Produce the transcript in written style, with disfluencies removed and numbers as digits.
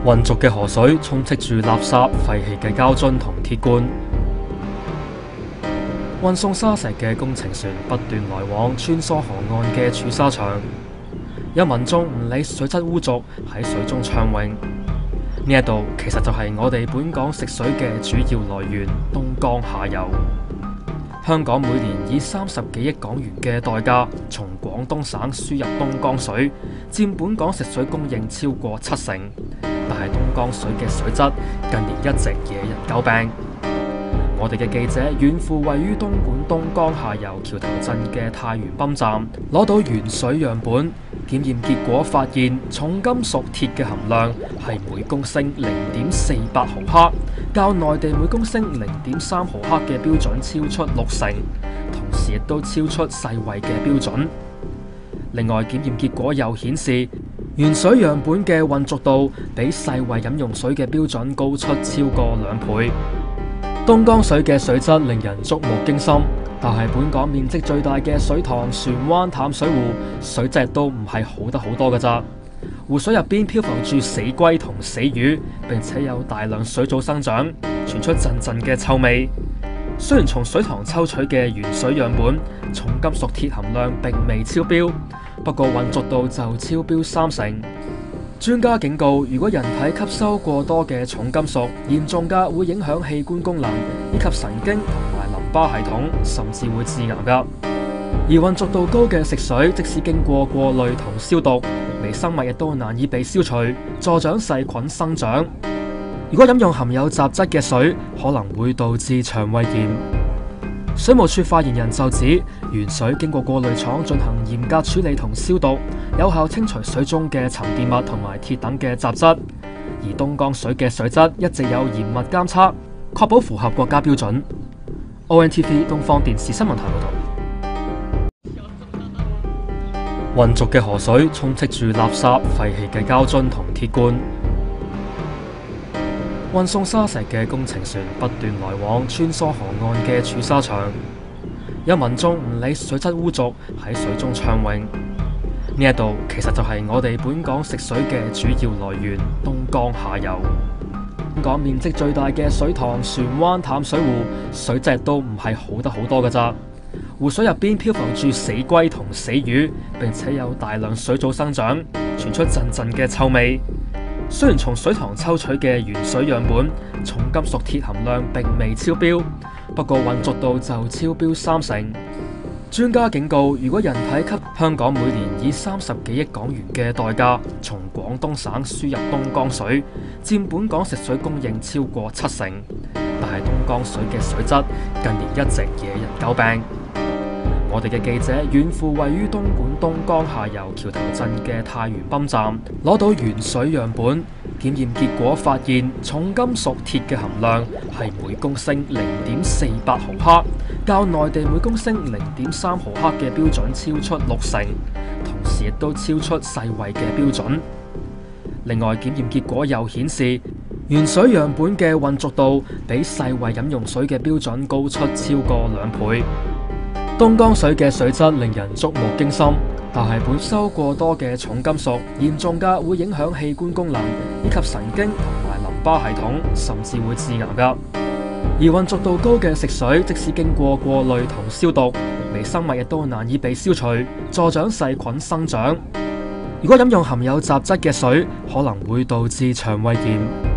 渾濁嘅河水充斥住垃圾、廢棄嘅膠樽同鐵罐。運送沙石嘅工程船不斷來往穿梭河岸嘅儲沙場，有民眾唔理水質污濁喺水中暢泳。呢一度其實就係我哋本港食水嘅主要來源——東江下游。香港每年以30幾億港元嘅代價從廣東省輸入東江水，佔本港食水供應超過70%。但係東江水嘅水質近年一直惹人詬病。我哋嘅記者遠赴位於東莞東江下游橋頭鎮嘅太原泵站，攞到原水樣本，檢驗結果發現重金屬鐵嘅含量係每公升0.48毫克，較內地每公升0.3毫克嘅標準超出60%，同時亦都超出世衛嘅標準。另外，檢驗結果又顯示，原水樣本嘅渾濁度比世衛飲用水嘅標準高出超過2倍。東江水嘅水質令人觸目驚心，但係本港面積最大嘅水塘船灣淡水湖水質都唔係好得好多㗎咋。湖水入邊漂浮住死龜同死魚，並且有大量水藻生長，傳出陣陣嘅臭味。雖然從水塘抽取嘅原水樣本重金屬鐵含量並未超標，不過渾濁度就超標30%。專家警告，如果人體吸收過多嘅重金屬，嚴重嘅會影響器官功能以及神經同埋淋巴系統，甚至會致癌㗎。而渾濁度高嘅食水，即使經過過濾同消毒，微生物亦都難以被消除，助長細菌生長。如果飲用含有雜質嘅水，可能會導致腸胃炎。水務署發言人就指，原水經過過濾廠進行嚴格處理同消毒，有效清除水中嘅沉澱物同埋鐵等嘅雜質。而東江水嘅水質一直有嚴密監測，確保符合國家標準。ONTV 東方電視新聞台報道。渾濁嘅河水充斥住垃圾、廢棄嘅膠樽同鐵罐。運送沙石嘅工程船不斷來往穿梭河岸嘅儲沙場，有民眾唔理水質污濁喺水中暢泳。呢一度其實就係我哋本港食水嘅主要來源——東江下游。香港面積最大嘅水塘船灣淡水湖水質都唔係好得好多㗎咋。湖水入邊漂浮住死龜同死魚，並且有大量水藻生長，傳出陣陣嘅臭味。雖然從水塘抽取嘅原水樣本重金屬鐵含量並未超標，不過渾濁度就超標30%。專家警告，如果人體香港每年以30幾億港元嘅代價從廣東省輸入東江水，佔本港食水供應超過70%。但係東江水嘅水質近年一直惹人詬病。我哋嘅記者遠赴位於東莞東江下游橋頭鎮嘅太原泵站，攞到原水樣本，檢驗結果發現重金屬鐵嘅含量係每公升0.48毫克，較內地每公升0.3毫克嘅標準超出60%，同時亦都超出世衛嘅標準。另外，檢驗結果又顯示，原水樣本嘅渾濁度比世衛飲用水嘅標準高出超過2倍。東江水嘅水質令人觸目驚心，但係本收過多嘅重金屬，嚴重嘅會影響器官功能以及神經同埋淋巴系統，甚至會致癌㗎。而渾濁度高嘅食水，即使經過過濾同消毒，微生物亦都難以被消除，助長細菌生長。如果飲用含有雜質嘅水，可能會導致腸胃炎。